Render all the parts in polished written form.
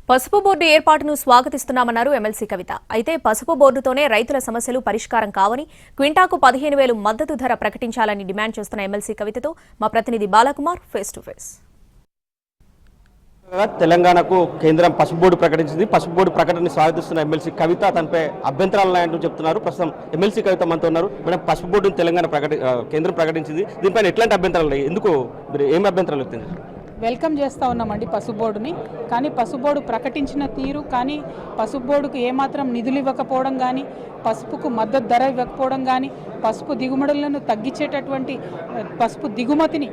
పసుపు బోర్డు ఏర్పాటును స్వాగతిస్తున్నామన్నారు ఎమ్మెల్సీ కవిత. అయితే పసుపు బోర్డుతోనే రైతుల సమస్యలు పరిష్కారం కావని, క్వింటాకు 15,000 మద్దతు ధర ప్రకటించాలని డిమాండ్ చేస్తున్న ఎమ్మెల్సీ కవితతో మా ప్రతినిధి బాలకుమార్ ఫేస్ టు ఫేస్. తెలంగాణకు కేంద్రం పసుపు బోర్డు ప్రకటించింది. పసుపు బోర్డు ప్రకటనని స్వాగతిస్తున్న ఎమ్మెల్సీ కవిత తనపై అభ్యంతరాలు ఉన్నాయంటూ చెప్తున్నారు. ప్రస్తుతం ఎమ్మెల్సీ కవిత మనతో ఉన్నారు. మేడం, పసుపు బోర్డును తెలంగాణ కేంద్రం ప్రకటించింది. దీనిపైన ఎట్లాంటి అభ్యంతరాలు ఉన్నాయి? ఎందుకు మీరు ఏం అభ్యంతరాలు వ్యక్తం? వెల్కమ్ చేస్తూ ఉన్నామండి పసుపు బోర్డుని. కానీ పసుపు బోర్డు ప్రకటించిన తీరు కానీ, పసుపు బోర్డుకు ఏమాత్రం నిధులు ఇవ్వకపోవడం కానీ, పసుపుకు మద్దతు ధర ఇవ్వకపోవడం కానీ, పసుపు దిగుమడులను తగ్గించేటటువంటి పసుపు దిగుమతిని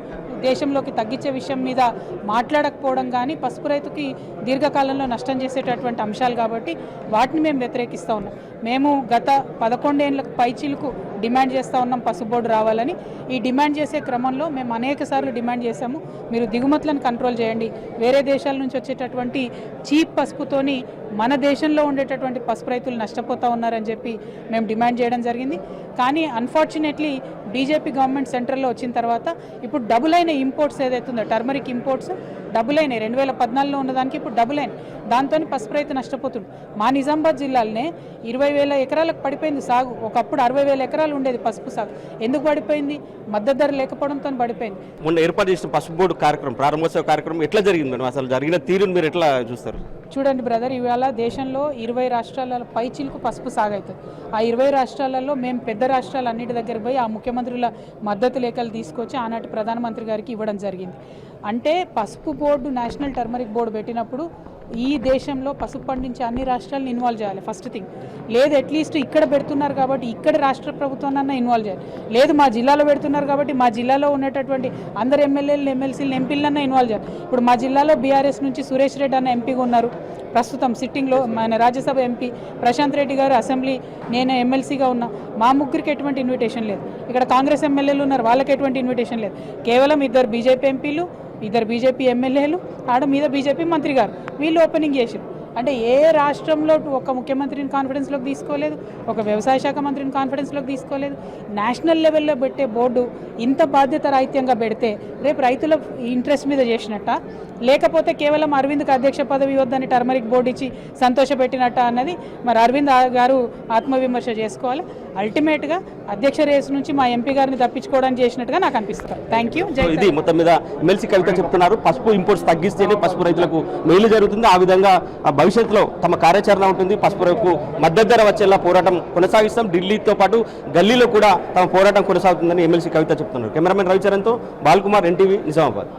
దేశంలోకి తగ్గించే విషయం మీద మాట్లాడకపోవడం కానీ పసుపు రైతుకి దీర్ఘకాలంలో నష్టం చేసేటటువంటి అంశాలు కాబట్టి వాటిని మేము వ్యతిరేకిస్తూ ఉన్నాం. మేము గత 11 ఏళ్ళకు పైచీలకు డిమాండ్ చేస్తూ ఉన్నాం పసుపు బోర్డు రావాలని. ఈ డిమాండ్ చేసే క్రమంలో మేము అనేక సార్లు డిమాండ్ చేశాము, మీరు దిగుమతులను కంట్రోల్ చేయండి, వేరే దేశాల నుంచి వచ్చేటటువంటి చీప్ పసుపుతోని మన దేశంలో ఉండేటటువంటి పసుపు రైతులు నష్టపోతూ ఉన్నారని చెప్పి మేము డిమాండ్ చేయడం జరిగింది. కానీ అన్ఫార్చునేట్లీ బీజేపీ గవర్నమెంట్ సెంట్రల్లో వచ్చిన తర్వాత ఇప్పుడు డబుల్ అయిన ఇంపోర్ట్స్ ఏదైతుందో టర్మరిక్ ఇంపోర్ట్స్ డబుల్ అయినాయి. 2014లో ఉన్నదానికి ఇప్పుడు డబుల్ అయినాయి. దాంతో పసుపు రైతు నష్టపోతుంది. మా నిజామాబాద్ జిల్లాలోనే 20,000 ఎకరాలకు పడిపోయింది సాగు. ఒకప్పుడు 60,000 ఎకరాలు ఉండేది పసుపు సాగు. ఎందుకు పడిపోయింది? మద్దతు ధర లేకపోవడంతో పడిపోయింది. మొన్న ఏర్పాటు చేసిన పసుపు బోర్డు కార్యక్రమం, ప్రారంభోత్సవ కార్యక్రమం ఎట్లా జరిగింది మేడం? అసలు జరిగిన తీరుని మీరు ఎట్లా చూస్తారు? చూడండి బ్రదర్, ఇవాళ దేశంలో 20 రాష్ట్రాల పైచీలకు పసుపు సాగవుతుంది. ఆ 20 రాష్ట్రాలలో మేము పెద్ద రాష్ట్రాలు అన్నిటి దగ్గర పోయి ఆ ముఖ్యమంత్రుల మద్దతు లేఖలు తీసుకొచ్చి ఆనాటి ప్రధానమంత్రి గారికి ఇవ్వడం జరిగింది. అంటే పసుపు బోర్డు, నేషనల్ టర్మరిక్ బోర్డు పెట్టినప్పుడు ఈ దేశంలో పసుపు పండించే అన్ని రాష్ట్రాలను ఇన్వాల్వ్ చేయాలి ఫస్ట్ థింగ్. లేదు అట్లీస్ట్ ఇక్కడ పెడుతున్నారు కాబట్టి ఇక్కడ రాష్ట్ర ప్రభుత్వాన్ని ఇన్వాల్వ్ చేయాలి. లేదు మా జిల్లాలో పెడుతున్నారు కాబట్టి మా జిల్లాలో ఉండేటటువంటి అందరు ఎమ్మెల్యేలు, ఎమ్మెల్సీలు, ఎంపీలన్నా ఇన్వాల్వ్ చేయాలి. ఇప్పుడు మా జిల్లాలో బీఆర్ఎస్ నుంచి సురేష్ రెడ్డి అన్న ఎంపీగా ఉన్నారు. ప్రస్తుతం సిట్టింగ్లో మన రాజ్యసభ ఎంపీ ప్రశాంత్ రెడ్డి గారు అసెంబ్లీ, నేను ఎమ్మెల్సీగా ఉన్నా. మా ముగ్గురికి ఎటువంటి ఇన్విటేషన్ లేదు. ఇక్కడ కాంగ్రెస్ ఎమ్మెల్యేలు ఉన్నారు, వాళ్ళకి ఎటువంటి ఇన్విటేషన్ లేదు. కేవలం 2 బీజేపీ ఎంపీలు, 2 బీజేపీ ఎమ్మెల్యేలు, ఆడ మీద బీజేపీ మంత్రి గారు, వీళ్ళు ఓపెనింగ్ చేశారు. అంటే ఏ రాష్ట్రంలో ఒక ముఖ్యమంత్రిని కాన్ఫిడెన్స్లోకి తీసుకోలేదు, ఒక వ్యవసాయ శాఖ మంత్రిని కాన్ఫిడెన్స్లోకి తీసుకోలేదు. నేషనల్ లెవెల్లో పెట్టే బోర్డు ఇంత బాధ్యత రాహిత్యంగా పెడితే రేపు రైతుల ఇంట్రెస్ట్ మీద చేసినట్ట, లేకపోతే కేవలం అరవింద్కి అధ్యక్ష పదవి వద్దని టర్మరిక్ బోర్డు ఇచ్చి సంతోషపెట్టినట్ట అన్నది మరి అరవింద్ గారు ఆత్మవిమర్శ చేసుకోవాలి. అల్టిమేట్గా అధ్యక్ష రేసు నుంచి మా ఎంపీ గారిని తప్పించుకోవడానికి చేసినట్టుగా నాకు అనిపిస్తుంది. Thank you. ఇది మొత్తం మీద ఎమ్మెల్సీ కవిత చెప్తున్నారు, పసుపు ఇంపోర్ట్స్ తగ్గిస్తేనే పసుపు రైతులకు మేలు జరుగుతుంది. ఆ విధంగా భవిష్యత్తులో తమ కార్యాచరణ ఉంటుంది. పసుపు రైతుకు మద్దతు ధర వచ్చేలా పోరాటం కొనసాగిస్తాం. ఢిల్లీతో పాటు గల్లీలో కూడా తమ పోరాటం కొనసాగుతుందని ఎమ్మెల్సీ కవిత చెప్తున్నారు. కెమెరామెన్ రవిచరణ్తో బాలకుమార్, ఎన్టీవీ, నిజామాబాద్.